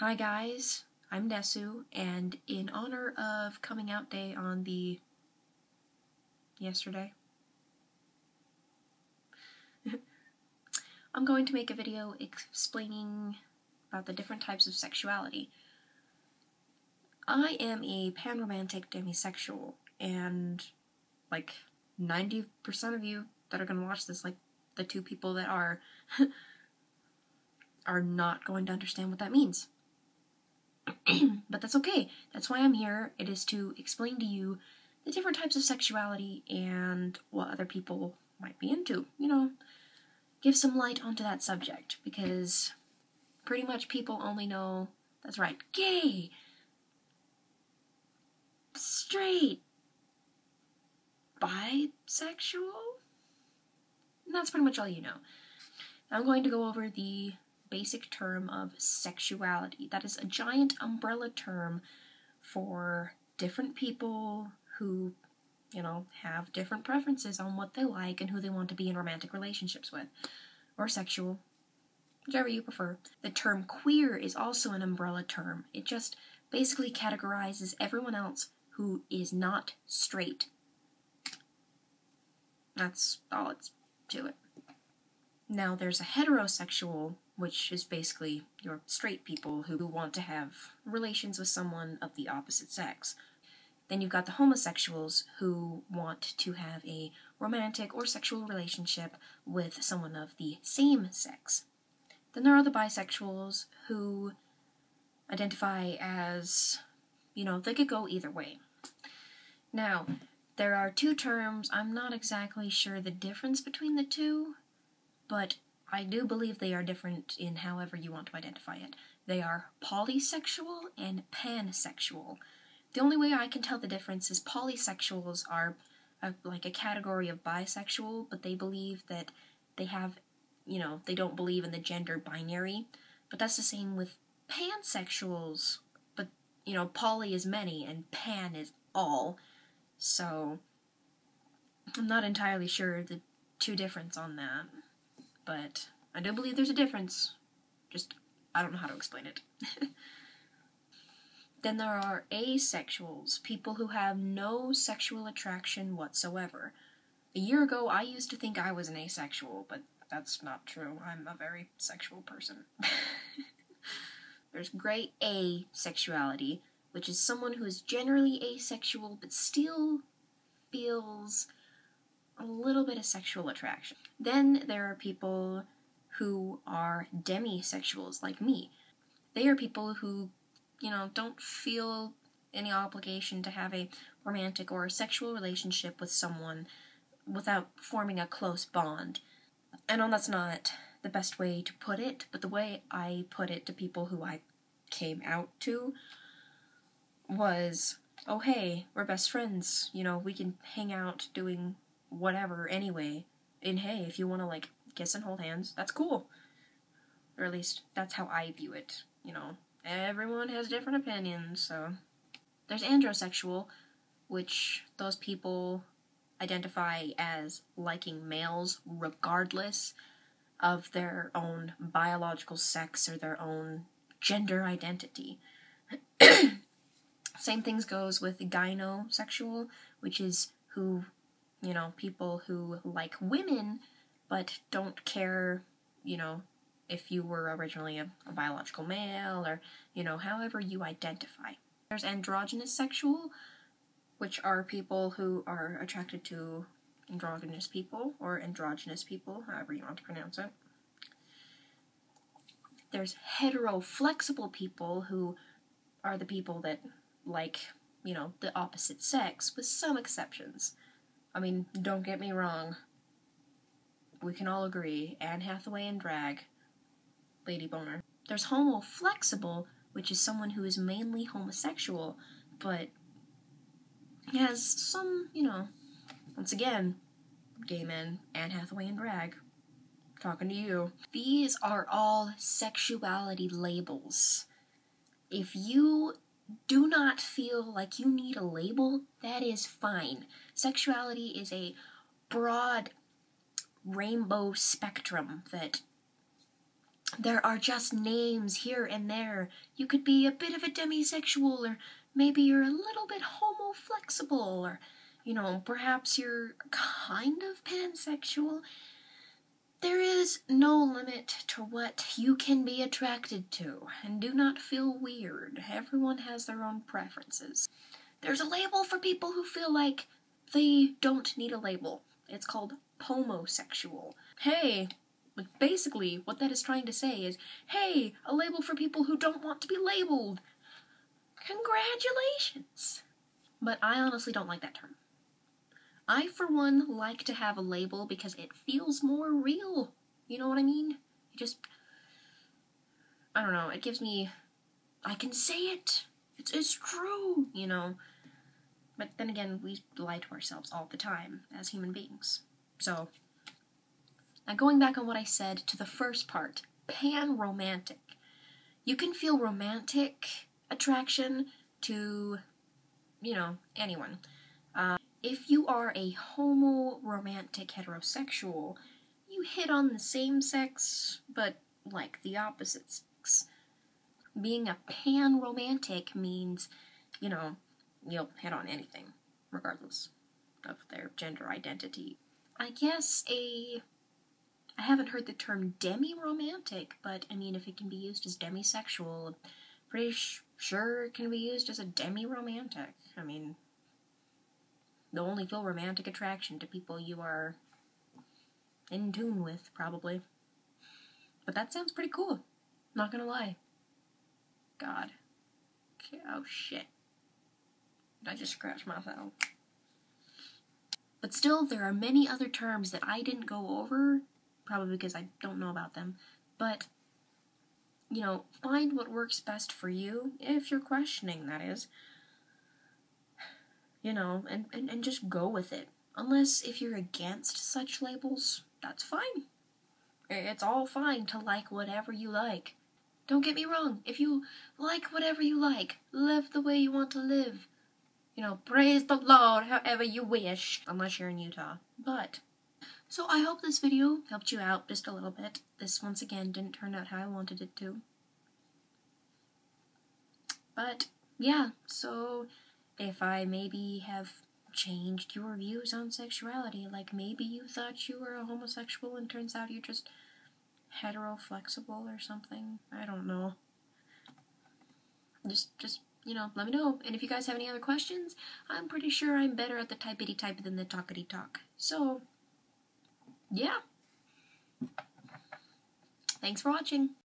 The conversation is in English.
Hi guys, I'm Desu, and in honor of coming out day on yesterday, I'm going to make a video explaining about the different types of sexuality. I am a panromantic demisexual, and like 90% of you that are going to watch this, like the two people that are not going to understand what that means. But that's okay. That's why I'm here. It is to explain to you the different types of sexuality and what other people might be into. You know, give some light onto that subject, because pretty much people only know, that's right, gay, straight, bisexual, and that's pretty much all you know. I'm going to go over the basic term of sexuality. That is a giant umbrella term for different people who, you know, have different preferences on what they like and who they want to be in romantic relationships with, or sexual, whichever you prefer. The term queer is also an umbrella term. It just basically categorizes everyone else who is not straight. That's all it's to it. Now there's a heterosexual, which is basically your straight people who want to have relations with someone of the opposite sex. Then you've got the homosexuals who want to have a romantic or sexual relationship with someone of the same sex. Then there are the bisexuals who identify as, you know, they could go either way. Now, there are two terms. I'm not exactly sure the difference between the two, but I do believe they are different in however you want to identify it. They are polysexual and pansexual. The only way I can tell the difference is polysexuals are like a category of bisexual, but they believe that they have, you know, they don't believe in the gender binary. But that's the same with pansexuals. But, you know, poly is many and pan is all. So I'm not entirely sure the two difference on that. But I do believe there's a difference. Just, I don't know how to explain it. Then there are asexuals, people who have no sexual attraction whatsoever. A year ago, I used to think I was an asexual, but that's not true. I'm a very sexual person. There's gray asexuality, which is someone who is generally asexual, but still feels a little bit of sexual attraction. Then there are people who are demisexuals, like me. They are people who, you know, don't feel any obligation to have a romantic or a sexual relationship with someone without forming a close bond. I know that's not the best way to put it, but the way I put it to people who I came out to was, oh hey, we're best friends, you know, we can hang out doing whatever anyway, and hey, if you want to, like, kiss and hold hands, that's cool. Or at least, that's how I view it, you know. Everyone has different opinions, so. There's androsexual, which those people identify as liking males regardless of their own biological sex or their own gender identity. Same things goes with gynosexual, which is who, you know, people who like women but don't care, you know, if you were originally a biological male, or, you know, however you identify. There's androgynous sexual, which are people who are attracted to androgynous people, or androgynous people, however you want to pronounce it. There's heteroflexible people, who are the people that like, you know, the opposite sex, with some exceptions. I mean, don't get me wrong. We can all agree, Anne Hathaway in drag, Lady Boner. There's homoflexible, which is someone who is mainly homosexual, but has some, you know, once again, gay men, Anne Hathaway in drag, talking to you. These are all sexuality labels. If you do not feel like you need a label, that is fine. Sexuality is a broad rainbow spectrum that there are just names here and there. You could be a bit of a demisexual, or maybe you're a little bit homoflexible, or, perhaps you're kind of pansexual. There is no limit to what you can be attracted to, and do not feel weird. Everyone has their own preferences. There's a label for people who feel like they don't need a label. It's called homosexual. Hey, basically what that is trying to say is, hey, a label for people who don't want to be labeled. Congratulations! But I honestly don't like that term. I, for one, like to have a label because it feels more real. You know what I mean? I don't know, it gives me, I can say it. It's true, But then again, we lie to ourselves all the time as human beings. So, now going back on what I said to the first part, pan-romantic. You can feel romantic attraction to, anyone. If you are a homo-romantic heterosexual, you hit on the same sex, but like the opposite sex. Being a pan-romantic means, you'll hit on anything, regardless of their gender identity. I guess I haven't heard the term demi-romantic, but I mean, if it can be used as demisexual, I'm pretty sure it can be used as a demi-romantic. I mean, you'll only feel romantic attraction to people you are in tune with, probably. But that sounds pretty cool. Not gonna lie. God. Oh, shit. Did I just scratch myself? But still, there are many other terms that I didn't go over, probably because I don't know about them, but, find what works best for you, if you're questioning, that is. And just go with it. Unless if you're against such labels, that's fine. It's all fine to like whatever you like. Don't get me wrong, if you like whatever you like, live the way you want to live. Praise the Lord however you wish, unless you're in Utah. So I hope this video helped you out just a little bit. This, once again, didn't turn out how I wanted it to. But, yeah, so if I maybe have changed your views on sexuality, like maybe you thought you were a homosexual and turns out you're just hetero-flexible or something, I don't know. Just let me know. And if you guys have any other questions, I'm pretty sure I'm better at the typity-type than the talkity-talk. So, yeah. Thanks for watching.